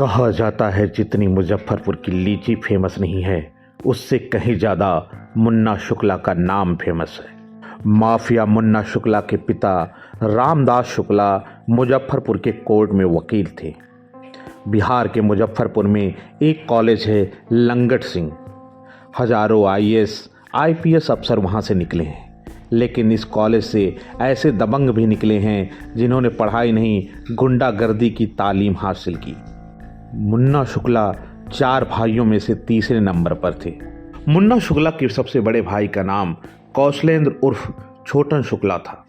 कहा जाता है जितनी मुजफ्फरपुर की लीची फेमस नहीं है, उससे कहीं ज़्यादा मुन्ना शुक्ला का नाम फेमस है। माफिया मुन्ना शुक्ला के पिता रामदास शुक्ला मुजफ्फरपुर के कोर्ट में वकील थे। बिहार के मुजफ्फरपुर में एक कॉलेज है लंगट सिंह। हजारों आईएएस आईपीएस अफसर वहाँ से निकले हैं, लेकिन इस कॉलेज से ऐसे दबंग भी निकले हैं जिन्होंने पढ़ाई नहीं, गुंडागर्दी की तालीम हासिल की। मुन्ना शुक्ला 4 भाइयों में से तीसरे नंबर पर थे। मुन्ना शुक्ला के सबसे बड़े भाई का नाम कौशलेंद्र उर्फ छोटन शुक्ला था।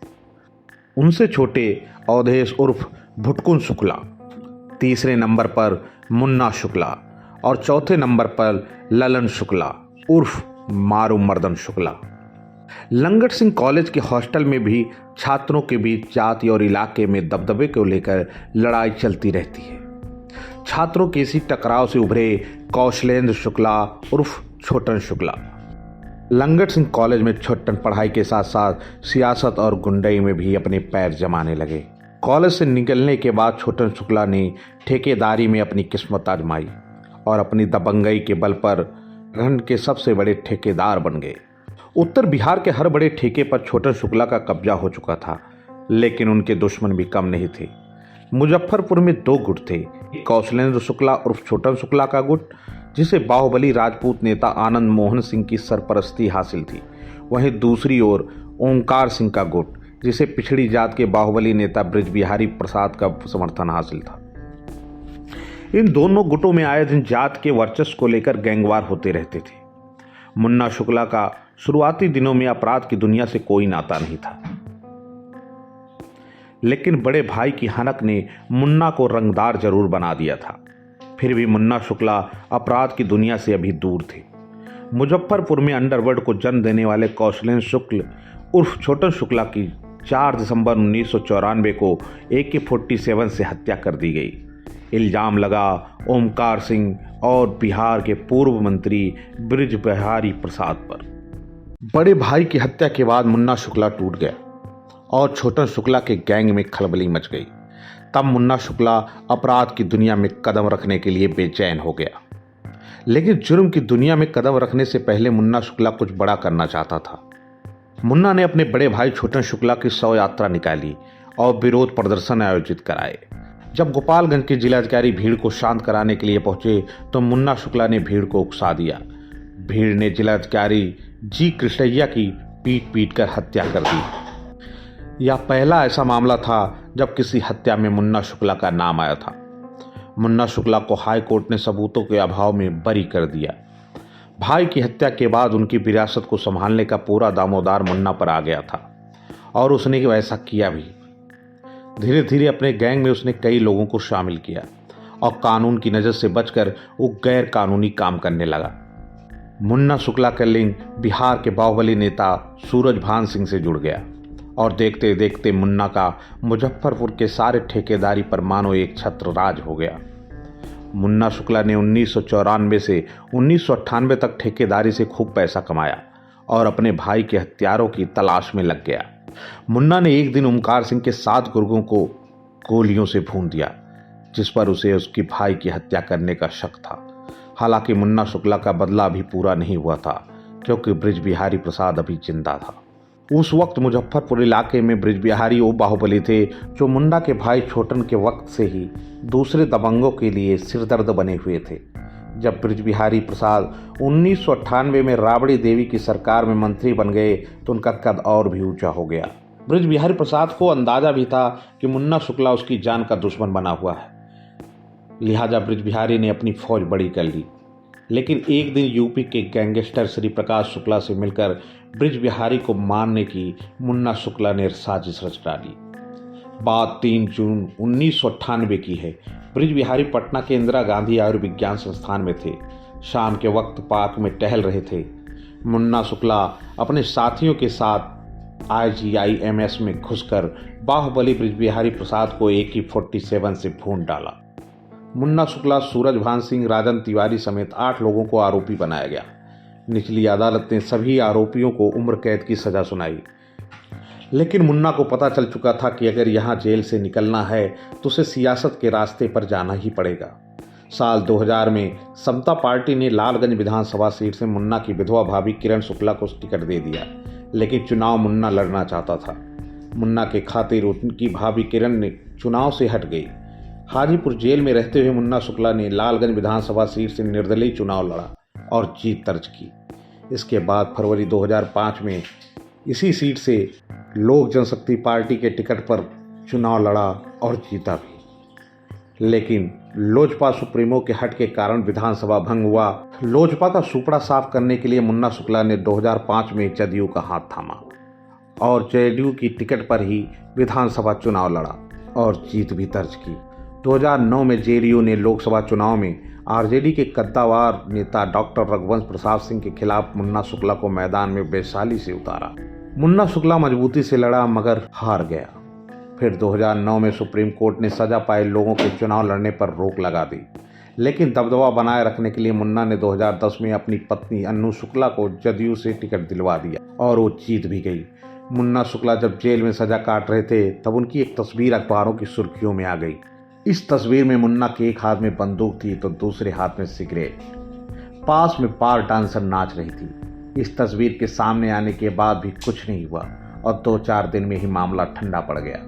उनसे छोटे अवधेश उर्फ भुटकुन शुक्ला, तीसरे नंबर पर मुन्ना शुक्ला और चौथे नंबर पर ललन शुक्ला उर्फ मारू मर्दन शुक्ला। लंगट सिंह कॉलेज के हॉस्टल में भी छात्रों के बीच जाति और इलाके में दबदबे को लेकर लड़ाई चलती रहती है। छात्रों के इसी टकराव से उभरे कौशलेंद्र शुक्ला उर्फ छोटन शुक्ला। लंगट सिंह कॉलेज में छोटन पढ़ाई के साथ साथ सियासत और गुंडई में भी अपने पैर जमाने लगे। कॉलेज से निकलने के बाद छोटन शुक्ला ने ठेकेदारी में अपनी किस्मत आजमाई और अपनी दबंगई के बल पर खंड के सबसे बड़े ठेकेदार बन गए। उत्तर बिहार के हर बड़े ठेके पर छोटन शुक्ला का कब्जा हो चुका था, लेकिन उनके दुश्मन भी कम नहीं थे। मुजफ्फरपुर में 2 गुट थे। कौशलेंद्र शुक्ला उर्फ छोटन शुक्ला का गुट, जिसे बाहुबली राजपूत नेता आनंद मोहन सिंह की सरपरस्ती हासिल थी। वहीं दूसरी ओर ओंकार सिंह का गुट, जिसे पिछड़ी जात के बाहुबली नेता ब्रिज बिहारी प्रसाद का समर्थन हासिल था। इन दोनों गुटों में आए दिन जात के वर्चस्व को लेकर गैंगवार होते रहते थे। मुन्ना शुक्ला का शुरुआती दिनों में अपराध की दुनिया से कोई नाता नहीं था, लेकिन बड़े भाई की हनक ने मुन्ना को रंगदार जरूर बना दिया था। फिर भी मुन्ना शुक्ला अपराध की दुनिया से अभी दूर थे। मुजफ्फरपुर में अंडरवर्ल्ड को जन्म देने वाले कौशलेंद्र शुक्ल उर्फ छोटन शुक्ला की 4 दिसंबर 1994 को AK-47 से हत्या कर दी गई। इल्जाम लगा ओमकार सिंह और बिहार के पूर्व मंत्री ब्रिज बिहारी प्रसाद पर। बड़े भाई की हत्या के बाद मुन्ना शुक्ला टूट गया और छोटन शुक्ला के गैंग में खलबली मच गई। तब मुन्ना शुक्ला अपराध की दुनिया में कदम रखने के लिए बेचैन हो गया। लेकिन जुर्म की दुनिया में कदम रखने से पहले मुन्ना शुक्ला कुछ बड़ा करना चाहता था। मुन्ना ने अपने बड़े भाई छोटन शुक्ला की शव यात्रा निकाली और विरोध प्रदर्शन आयोजित कराए। जब गोपालगंज के जिलाधिकारी भीड़ को शांत कराने के लिए पहुंचे तो मुन्ना शुक्ला ने भीड़ को उकसा दिया। भीड़ ने जिलाधिकारी जी कृष्णैया की पीट पीट कर हत्या कर दी। यह पहला ऐसा मामला था जब किसी हत्या में मुन्ना शुक्ला का नाम आया था। मुन्ना शुक्ला को हाई कोर्ट ने सबूतों के अभाव में बरी कर दिया। भाई की हत्या के बाद उनकी विरासत को संभालने का पूरा दामोदार मुन्ना पर आ गया था और उसने वैसा किया भी। धीरे धीरे अपने गैंग में उसने कई लोगों को शामिल किया और कानून की नज़र से बचकर वो गैर कानूनी काम करने लगा। मुन्ना शुक्ला का लिंक बिहार के बाहुबली नेता सूरजभान सिंह से जुड़ गया और देखते देखते मुन्ना का मुजफ्फरपुर के सारे ठेकेदारी पर मानो एक छत्र राज हो गया। मुन्ना शुक्ला ने 1994 से 1998 तक ठेकेदारी से खूब पैसा कमाया और अपने भाई के हत्यारों की तलाश में लग गया। मुन्ना ने एक दिन ओमकार सिंह के 7 गुर्गों को गोलियों से भून दिया, जिस पर उसे उसके भाई की हत्या करने का शक था। हालांकि मुन्ना शुक्ला का बदला अभी पूरा नहीं हुआ था, क्योंकि ब्रिज बिहारी प्रसाद अभी जिंदा था। उस वक्त मुजफ्फरपुर इलाके में ब्रिज बिहारी वो बाहुबली थे जो मुन्ना के भाई छोटन के वक्त से ही दूसरे दबंगों के लिए सिरदर्द बने हुए थे। जब ब्रिज बिहारी प्रसाद 1998 में राबड़ी देवी की सरकार में मंत्री बन गए तो उनका कद और भी ऊंचा हो गया। ब्रिज बिहारी प्रसाद को अंदाजा भी था कि मुन्ना शुक्ला उसकी जान का दुश्मन बना हुआ है, लिहाजा ब्रिज बिहारी ने अपनी फौज बड़ी कर ली। लेकिन एक दिन यूपी के गैंगस्टर श्री प्रकाश शुक्ला से मिलकर ब्रिज बिहारी को मारने की मुन्ना शुक्ला ने साजिश रच डाली। बात 3 जून 1998 की है। ब्रिज बिहारी पटना के इंदिरा गांधी आयुर्विज्ञान संस्थान में थे। शाम के वक्त पार्क में टहल रहे थे। मुन्ना शुक्ला अपने साथियों के साथ IGIMS में घुसकर बाहुबली ब्रिज बिहारी प्रसाद को AK-47 से भून डाला। मुन्ना शुक्ला, सूरजभान सिंह, राजन तिवारी समेत 8 लोगों को आरोपी बनाया गया। निचली अदालत ने सभी आरोपियों को उम्र कैद की सजा सुनाई। लेकिन मुन्ना को पता चल चुका था कि अगर यहाँ जेल से निकलना है तो उसे सियासत के रास्ते पर जाना ही पड़ेगा। साल 2000 में समता पार्टी ने लालगंज विधानसभा सीट से मुन्ना की विधवा भाभी किरण शुक्ला को टिकट दे दिया, लेकिन चुनाव मुन्ना लड़ना चाहता था। मुन्ना के खातिर उनकी भाभी किरण ने चुनाव से हट गई। हाजीपुर जेल में रहते हुए मुन्ना शुक्ला ने लालगंज विधानसभा सीट से निर्दलीय चुनाव लड़ा और जीत दर्ज की। इसके बाद फरवरी 2005 में इसी सीट से लोक जनशक्ति पार्टी के टिकट पर चुनाव लड़ा और जीता भी, लेकिन लोजपा सुप्रीमो के हट के कारण विधानसभा भंग हुआ। लोजपा का सुपड़ा साफ करने के लिए मुन्ना शुक्ला ने 2005 में जदयू का हाथ थामा और जदयू की टिकट पर ही विधानसभा चुनाव लड़ा और जीत भी दर्ज की। 2009 में जेडीयू ने लोकसभा चुनाव में आरजेडी के कद्दावर नेता डॉक्टर रघुवंश प्रसाद सिंह के खिलाफ मुन्ना शुक्ला को मैदान में वैशाली से उतारा। मुन्ना शुक्ला मजबूती से लड़ा मगर हार गया। फिर 2009 में सुप्रीम कोर्ट ने सजा पाए लोगों के चुनाव लड़ने पर रोक लगा दी, लेकिन दबदबा बनाए रखने के लिए मुन्ना ने 2010 में अपनी पत्नी अन्नू शुक्ला को जदयू से टिकट दिलवा दिया और वो जीत भी गई। मुन्ना शुक्ला जब जेल में सजा काट रहे थे तब उनकी एक तस्वीर अखबारों की सुर्खियों में आ गई। इस तस्वीर में मुन्ना के एक हाथ में बंदूक थी तो दूसरे हाथ में सिगरेट। पास में बार डांसर नाच रही थी। इस तस्वीर के सामने आने के बाद भी कुछ नहीं हुआ और 2-4 दिन में ही मामला ठंडा पड़ गया।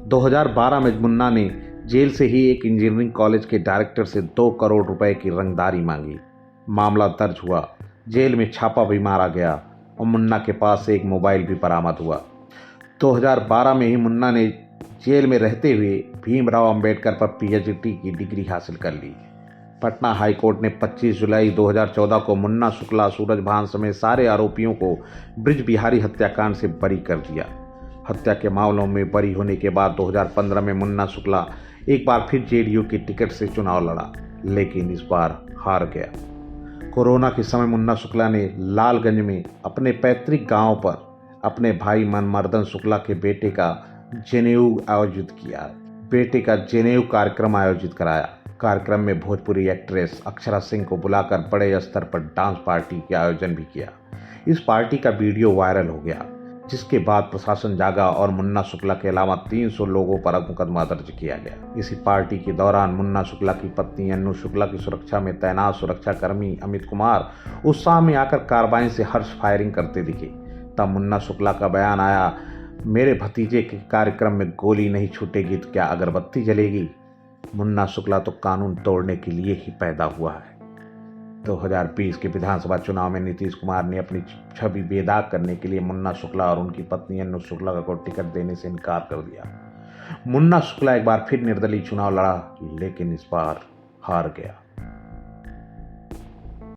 2012 में मुन्ना ने जेल से ही एक इंजीनियरिंग कॉलेज के डायरेक्टर से 2 करोड़ रुपए की रंगदारी मांगी। मामला दर्ज हुआ, जेल में छापा भी मारा गया और मुन्ना के पास से एक मोबाइल भी बरामद हुआ। 2012 में ही मुन्ना ने जेल में रहते हुए भीमराव अंबेडकर पर पीएचडी की डिग्री हासिल कर ली। पटना हाईकोर्ट ने 25 जुलाई 2014 को मुन्ना शुक्ला, सूरजभान समेत सारे आरोपियों को ब्रिज बिहारी हत्याकांड से बरी कर दिया। हत्या के मामलों में बरी होने के बाद 2015 में मुन्ना शुक्ला एक बार फिर जेडीयू की टिकट से चुनाव लड़ा, लेकिन इस बार हार गया। कोरोना के समय मुन्ना शुक्ला ने लालगंज में अपने पैतृक गांव पर अपने भाई मनमर्दन शुक्ला के बेटे का जनेऊ आयोजित किया। बेटे का जनेऊ कार्यक्रम आयोजित कराया। कार्यक्रम में भोजपुरी एक्ट्रेस अक्षरा सिंह को बुलाकर बड़े स्तर पर डांस पार्टी के आयोजन भी किया। इस पार्टी का वीडियो वायरल हो गया, जिसके बाद प्रशासन जागा और मुन्ना शुक्ला के अलावा 300 लोगों पर मुकदमा दर्ज किया गया। इसी पार्टी के दौरान मुन्ना शुक्ला की पत्नी अन्नू शुक्ला की सुरक्षा में तैनात सुरक्षाकर्मी अमित कुमार उत्साह में आकर कार्बाइन से हर्ष फायरिंग करते दिखे। तब मुन्ना शुक्ला का बयान आया, मेरे भतीजे के कार्यक्रम में गोली नहीं छूटेगी तो क्या अगरबत्ती जलेगी। मुन्ना शुक्ला तो कानून तोड़ने के लिए ही पैदा हुआ है। 2020 के विधानसभा चुनाव में नीतीश कुमार ने अपनी छवि बेदाग करने के लिए मुन्ना शुक्ला और उनकी पत्नी अन्नू शुक्ला को टिकट देने से इनकार कर दिया। मुन्ना शुक्ला एक बार फिर निर्दलीय चुनाव लड़ा, लेकिन इस बार हार गया।